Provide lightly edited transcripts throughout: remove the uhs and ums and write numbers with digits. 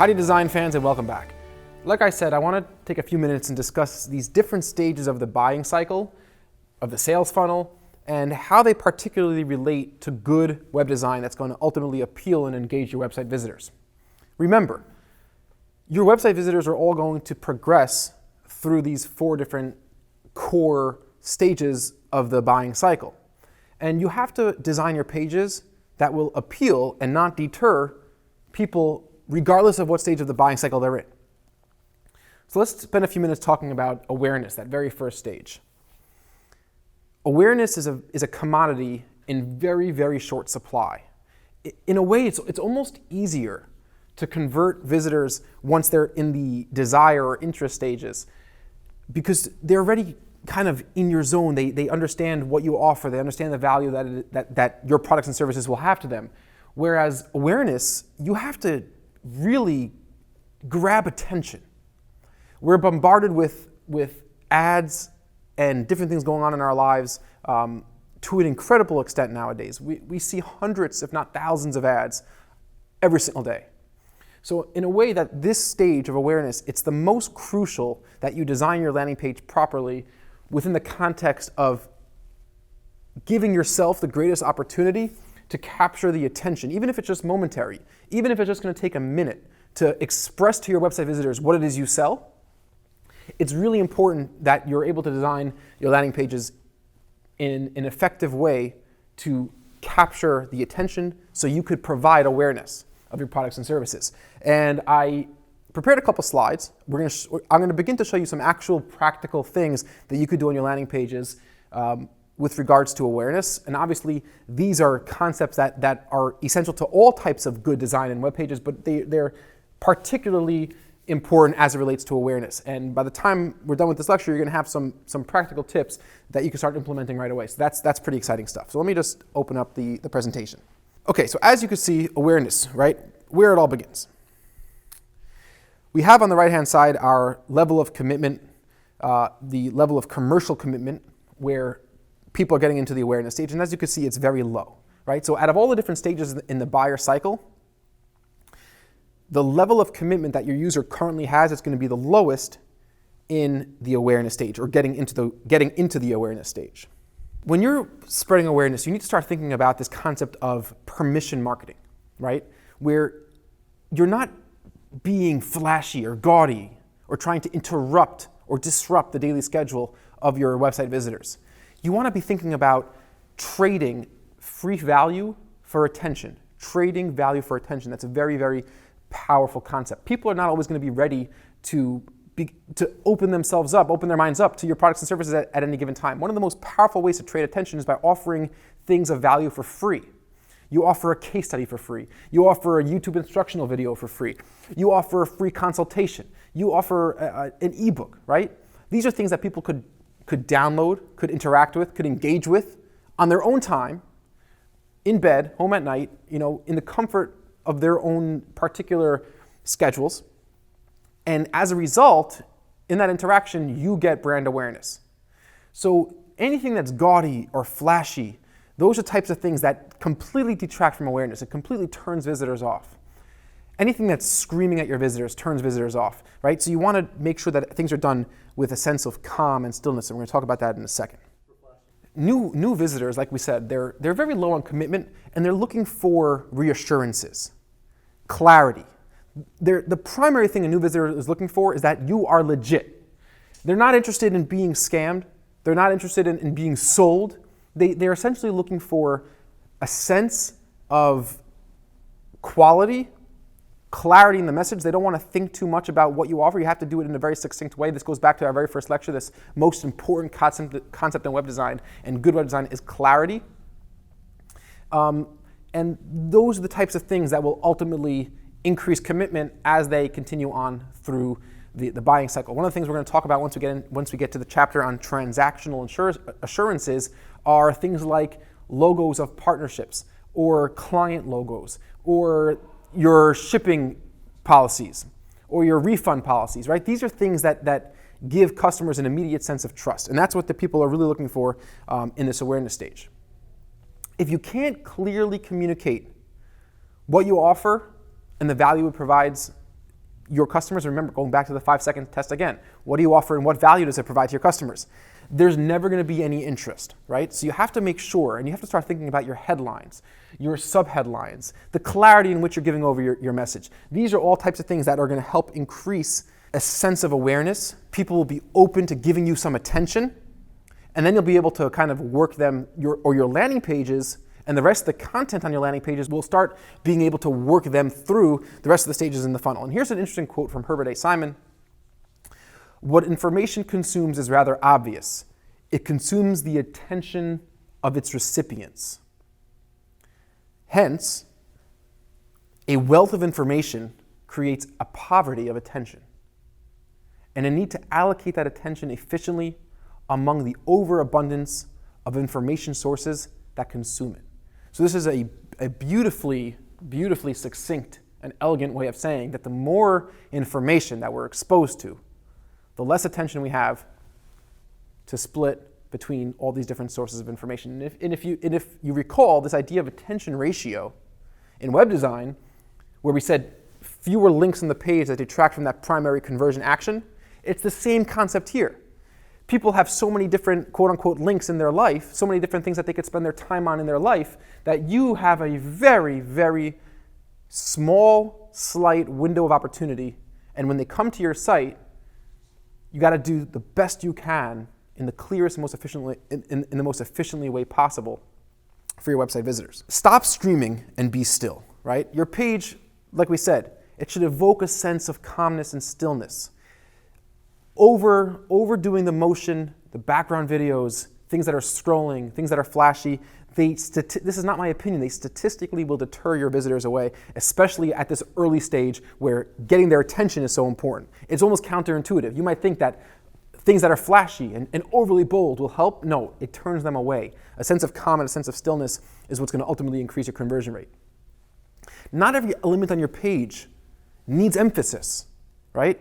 Howdy design fans, and welcome back. Like I said, I want to take a few minutes and discuss these different stages of the buying cycle, of the sales funnel, and how they particularly relate to good web design that's going to ultimately appeal and engage your website visitors. Remember, your website visitors are all going to progress through these 4 different core stages of the buying cycle. And you have to design your pages that will appeal and not deter people regardless of what stage of the buying cycle they're in. So let's spend a few minutes talking about awareness, that very first stage. Awareness is a commodity in very, very short supply. In a way, it's almost easier to convert visitors once they're in the desire or interest stages because they're already kind of in your zone. They understand what you offer. They understand the value that your products and services will have to them. Whereas awareness, you have to really grab attention. We're bombarded with ads and different things going on in our lives to an incredible extent nowadays. We see hundreds, if not thousands of ads every single day. So in a way that this stage of awareness, it's the most crucial that you design your landing page properly within the context of giving yourself the greatest opportunity to capture the attention, even if it's just momentary, even if it's just going to take a minute to express to your website visitors what it is you sell. It's really important that you're able to design your landing pages in an effective way to capture the attention so you could awareness of your products and services. And I prepared a couple slides. I'm going to begin to show you some actual practical things that you could do on your landing pages with regards to awareness. And obviously, these are concepts that are essential to all types of good design in web pages, but they're particularly important as it relates to awareness. And by the time we're done with this lecture, you're going to have some practical tips that you can start implementing right away. So that's pretty exciting stuff. So let me just open up the presentation. Okay, so as you can see, awareness, right? Where it all begins. We have on the right-hand side our level of commitment, the level of commercial commitment, where people are getting into the awareness stage. And as you can see, it's very low, right? So out of all the different stages in the buyer cycle, the level of commitment that your user currently has is going to be the lowest in the awareness stage, or getting into the awareness stage. When you're spreading awareness, you need to start thinking about this concept of permission marketing, right? Where you're not being flashy or gaudy or trying to interrupt or disrupt the daily schedule of your website visitors. You want to be thinking about trading free value for attention, trading value for attention. That's a very, very powerful concept. People are not always going to be ready to open their minds up to your products and services at any given time. One of the most powerful ways to trade attention is by offering things of value for free. You offer a case study for free. You offer a YouTube instructional video for free. You offer a free consultation. You offer an ebook, right? These are things that people could download, could interact with, could engage with on their own time, in bed, home at night, in the comfort of their own particular schedules. And as a result, in that interaction, you get brand awareness. So anything that's gaudy or flashy, those are types of things that completely detract from awareness. It completely turns visitors off. Anything that's screaming at your visitors turns visitors off, right? So you want to make sure that things are done with a sense of calm and stillness, and we're going to talk about that in a second. New visitors, like we said, they're very low on commitment, and they're looking for reassurances, clarity. The primary thing a new visitor is looking for is that you are legit. They're not interested in being scammed. They're not interested in being sold. They're essentially looking for a sense of quality, clarity in the message. They don't want to think too much about what you offer. You have to do it in a very succinct way. This goes back to our very first lecture. This most important concept in web design and good web design is clarity. And those are the types of things that will ultimately increase commitment as they continue on through the buying cycle. One of the things we're going to talk about once we get to the chapter on transactional assurances are things like logos of partnerships, or client logos, or your shipping policies, or your refund policies, right? These are things that give customers an immediate sense of trust, and that's what the people are really looking for in this awareness stage. If you can't clearly communicate what you offer and the value it provides your customers? Remember, going back to the 5-second test again, what do you offer and what value does it provide to your customers? There's never going to be any interest, right? So you have to make sure, and you have to start thinking about your headlines, your subheadlines, the clarity in which you're giving over your message. These are all types of things that are going to help increase a sense of awareness. People will be open to giving you some attention, and then you'll be able to kind of work them, your landing pages, and the rest of the content on your landing pages will start being able to work them through the rest of the stages in the funnel. And here's an interesting quote from Herbert A. Simon. What information consumes is rather obvious. It consumes the attention of its recipients. Hence, a wealth of information creates a poverty of attention and a need to allocate that attention efficiently among the overabundance of information sources that consume it. So this is a beautifully succinct and elegant way of saying that the more information that we're exposed to, the less attention we have to split between all these different sources of information. And if you recall this idea of attention ratio in web design, where we said fewer links on the page that detract from that primary conversion action, it's the same concept here. People have so many different quote-unquote links in their life, so many different things that they could spend their time on in their life, that you have a very, very small, slight window of opportunity. And when they come to your site, you got to do the best you can in the clearest, most efficiently, in the most efficiently way possible for your website visitors. Stop streaming and be still, right? Your page, like we said, it should evoke a sense of calmness and stillness. Overdoing the motion, the background videos, things that are scrolling, things that are flashy, this is not my opinion, they statistically will deter your visitors away, especially at this early stage where getting their attention is so important. It's almost counterintuitive. You might think that things that are flashy and overly bold will help. No, it turns them away. A sense of calm and a sense of stillness is what's going to ultimately increase your conversion rate. Not every element on your page needs emphasis, right?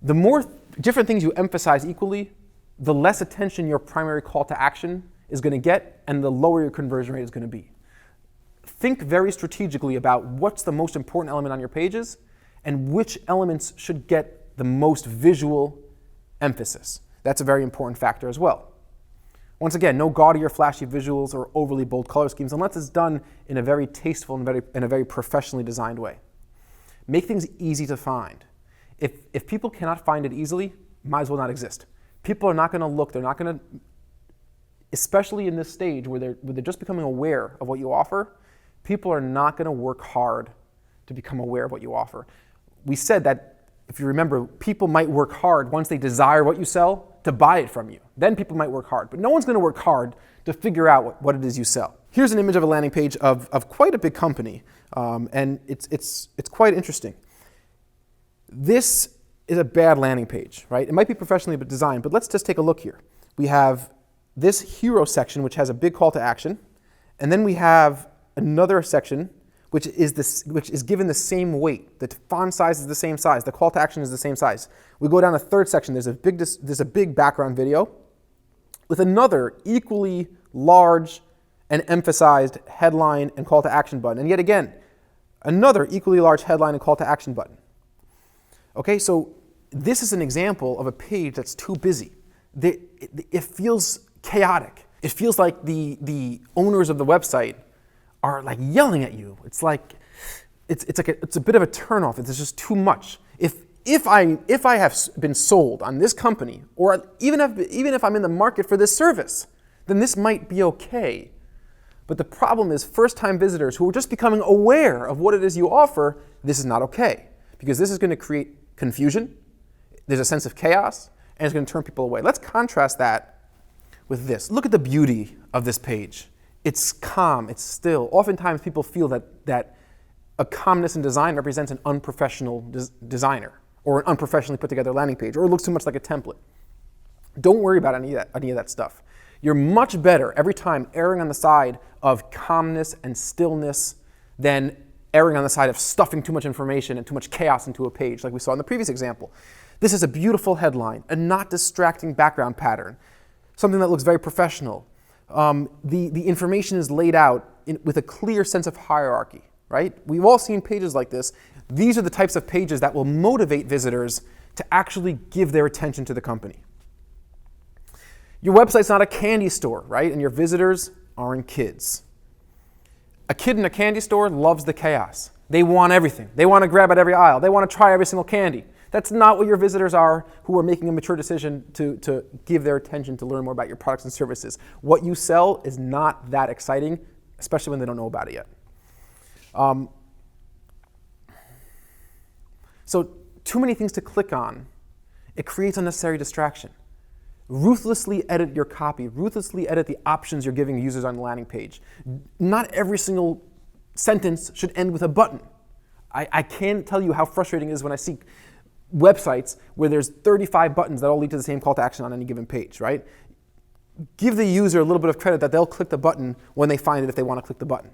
The more different things you emphasize equally, the less attention your primary call to action is going to get and the lower your conversion rate is going to be. Think very strategically about what's the most important element on your pages and which elements should get the most visual emphasis. That's a very important factor as well. Once again, no gaudy or flashy visuals or overly bold color schemes unless it's done in a very tasteful and a very professionally designed way. Make things easy to find. If people cannot find it easily, might as well not exist. People are not going to look, they're not going to, especially in this stage where they're just becoming aware of what you offer, people are not going to work hard to become aware of what you offer. We said that, if you remember, people might work hard once they desire what you sell to buy it from you. Then people might work hard, but no one's going to work hard to figure out what it is you sell. Here's an image of a landing page of quite a big company, and it's quite interesting. This is a bad landing page, right? It might be professionally designed, but let's just take a look here. We have this hero section, which has a big call to action, and then we have another section which is given the same weight. The font size is the same size. The call to action is the same size. We go down a third section. There's a big background video with another equally large and emphasized headline and call to action button. And yet again, another equally large headline and call to action button. Okay, so this is an example of a page that's too busy. It feels chaotic. It feels like the owners of the website are like yelling at you. It's like it's a bit of a turnoff. It's just too much. If I have been sold on this company, or even if I'm in the market for this service, then this might be okay. But the problem is first-time visitors who are just becoming aware of what it is you offer, this is not okay. Because this is going to create confusion, there's a sense of chaos, and it's going to turn people away. Let's contrast that with this. Look at the beauty of this page. It's calm, it's still. Oftentimes people feel that a calmness in design represents an unprofessional designer or an unprofessionally put together landing page, or it looks too much like a template. Don't worry about any of that stuff. You're much better every time erring on the side of calmness and stillness than erring on the side of stuffing too much information and too much chaos into a page, like we saw in the previous example. This is a beautiful headline, a not distracting background pattern, something that looks very professional. The information is laid out with a clear sense of hierarchy, right? We've all seen pages like this. These are the types of pages that will motivate visitors to actually give their attention to the company. Your website's not a candy store, right? And your visitors aren't kids. A kid in a candy store loves the chaos. They want everything. They want to grab at every aisle. They want to try every single candy. That's not what your visitors are who are making a mature decision to give their attention to learn more about your products and services. What you sell is not that exciting, especially when they don't know about it yet. So too many things to click on. It creates unnecessary distraction. Ruthlessly edit your copy. Ruthlessly edit the options you're giving users on the landing page. Not every single sentence should end with a button. I can't tell you how frustrating it is when I see websites where there's 35 buttons that all lead to the same call to action on any given page, right? Give the user a little bit of credit that they'll click the button when they find it if they want to click the button.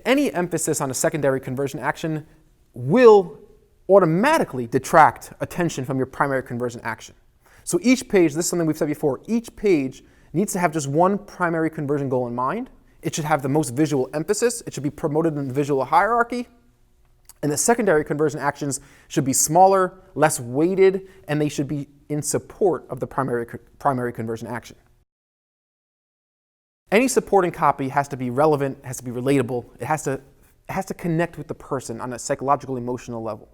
Any emphasis on a secondary conversion action will automatically detract attention from your primary conversion action. So each page, this is something we've said before, each page needs to have just one primary conversion goal in mind. It should have the most visual emphasis. It should be promoted in the visual hierarchy. And the secondary conversion actions should be smaller, less weighted, and they should be in support of the primary conversion action. Any supporting copy has to be relevant, has to be relatable, it has to connect with the person on a psychological, emotional level.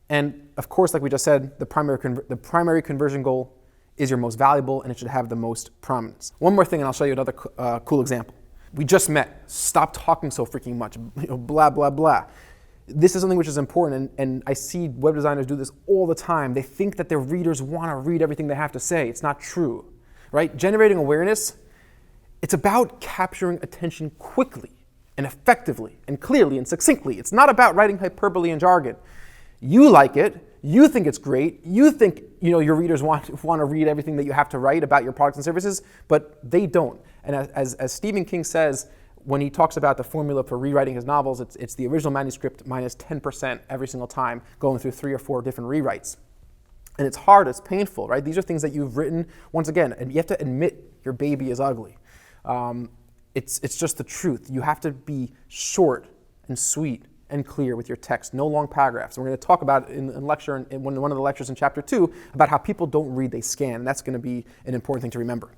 And of course, like we just said, the primary conversion goal is your most valuable, and it should have the most prominence. One more thing, and I'll show you another cool example. We just met. Stop talking so freaking much. Blah, blah, blah. This is something which is important, and I see web designers do this all the time. They think that their readers want to read everything they have to say. It's not true, right? Generating awareness, it's about capturing attention quickly and effectively and clearly and succinctly. It's not about writing hyperbole and jargon. You like it. You think it's great. You think your readers want to read everything that you have to write about your products and services, but they don't. And as Stephen King says, when he talks about the formula for rewriting his novels, it's the original manuscript minus 10% every single time, going through 3 or 4 different rewrites. And it's hard, it's painful, right? These are things that you've written, once again, and you have to admit your baby is ugly. It's just the truth. You have to be short and sweet and clear with your text, no long paragraphs. We're going to talk about in one of the lectures in chapter 2 about how people don't read, they scan, and that's going to be an important thing to remember.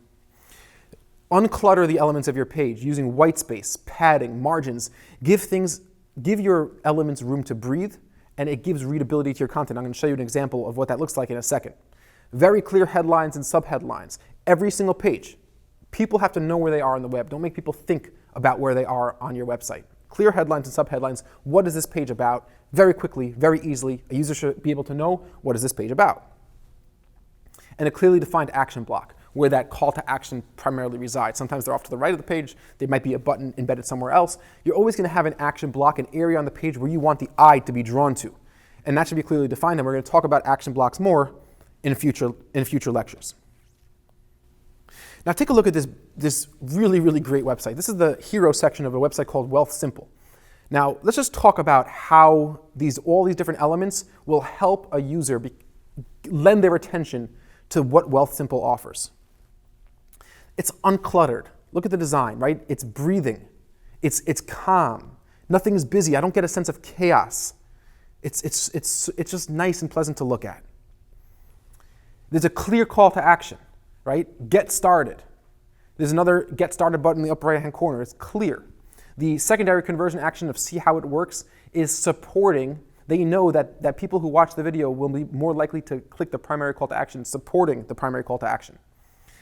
Unclutter the elements of your page using white space, padding, margins. Give your elements room to breathe, and it gives readability to your content. I'm going to show you an example of what that looks like in a second. Very clear headlines and subheadlines. Every single page. People have to know where they are on the web. Don't make people think about where they are on your website. Clear headlines and subheadlines. What is this page about? Very quickly, very easily, a user should be able to know what is this page about. And a clearly defined action block, where that call to action primarily resides. Sometimes they're off to the right of the page. There might be a button embedded somewhere else. You're always going to have an action block, an area on the page where you want the eye to be drawn to. And that should be clearly defined. And we're going to talk about action blocks more in future lectures. Now take a look at this really, really great website. This is the hero section of a website called Wealthsimple. Now let's just talk about how all these different elements will help a user lend their attention to what Wealthsimple offers. It's uncluttered. Look at the design, right? It's breathing. It's calm. Nothing's busy. I don't get a sense of chaos. It's just nice and pleasant to look at. There's a clear call to action, right? Get started. There's another get started button in the upper right-hand corner. It's clear. The secondary conversion action of see how it works is supporting. They know that people who watch the video will be more likely to click the primary call to action, supporting the primary call to action.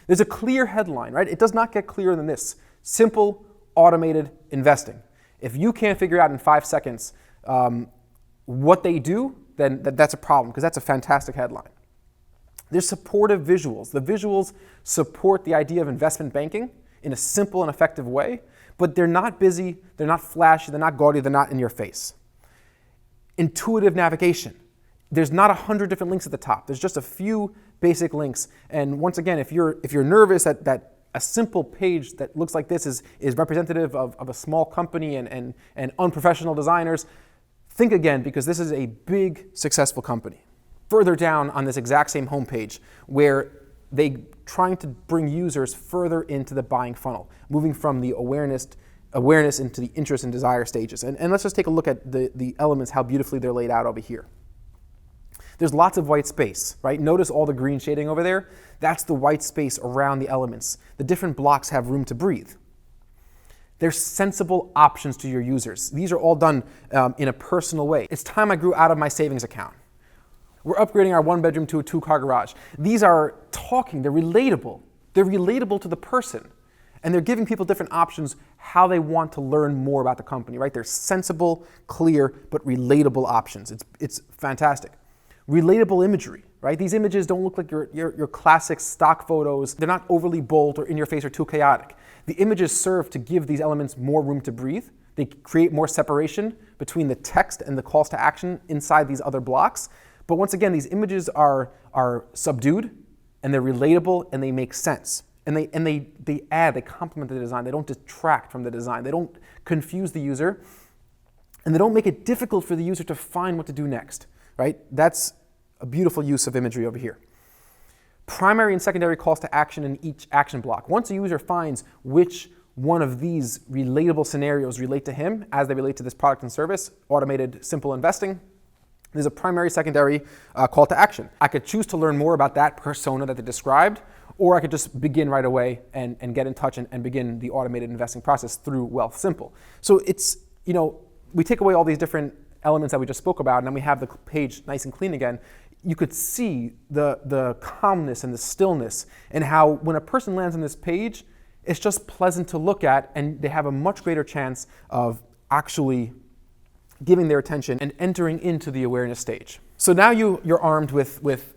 There's a clear headline, right? It does not get clearer than this. Simple, automated investing. If you can't figure out in 5 seconds what they do, then that's a problem, because that's a fantastic headline. There's supportive visuals. The visuals support the idea of investment banking in a simple and effective way, but they're not busy, they're not flashy, they're not gaudy, they're not in your face. Intuitive navigation. There's not 100 different links at the top. There's just a few basic links. And once again, if you're nervous that a simple page that looks like this is representative of a small company and unprofessional designers, think again, because this is a big, successful company. Further down on this exact same homepage, where they trying to bring users further into the buying funnel, moving from the awareness awareness into the interest and desire stages. And let's just take a look at the elements, how beautifully they're laid out over here. There's lots of white space, right? Notice all the green shading over there? That's the white space around the elements. The different blocks have room to breathe. There's sensible options to your users. These are all done in a personal way. It's time I grew out of my savings account. We're upgrading our 1-bedroom to a 2-car garage. These are talking, they're relatable. They're relatable to the person. And they're giving people different options how they want to learn more about the company, right? They're sensible, clear, but relatable options. It's fantastic. Relatable imagery, right? These images don't look like your classic stock photos. They're not overly bold or in your face or too chaotic. The images serve to give these elements more room to breathe. They create more separation between the text and the calls to action inside these other blocks. But once again, these images are subdued, and they're relatable, and they make sense. And they complement the design. They don't detract from the design. They don't confuse the user, and they don't make it difficult for the user to find what to do next, right? That's a beautiful use of imagery over here. Primary and secondary calls to action in each action block. Once a user finds which one of these relatable scenarios relate to him as they relate to this product and service, automated simple investing, there's a primary, secondary call to action. I could choose to learn more about that persona that they described, or I could just begin right away and get in touch and begin the automated investing process through Wealth Simple. So it's, we take away all these different elements that we just spoke about, and then we have the page nice and clean again. You could see the calmness and the stillness, and how when a person lands on this page, it's just pleasant to look at, and they have a much greater chance of actually giving their attention and entering into the awareness stage. So now you're armed with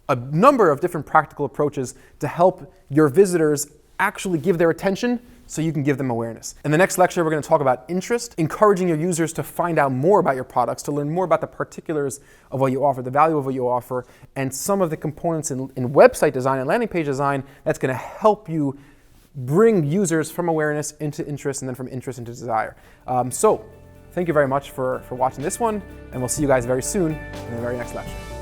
a number of different practical approaches to help your visitors actually give their attention so you can give them awareness. In the next lecture, we're going to talk about interest, encouraging your users to find out more about your products, to learn more about the particulars of what you offer, the value of what you offer, and some of the components in website design and landing page design that's going to help you bring users from awareness into interest and then from interest into desire. So thank you very much for watching this one, and we'll see you guys very soon in the very next lecture.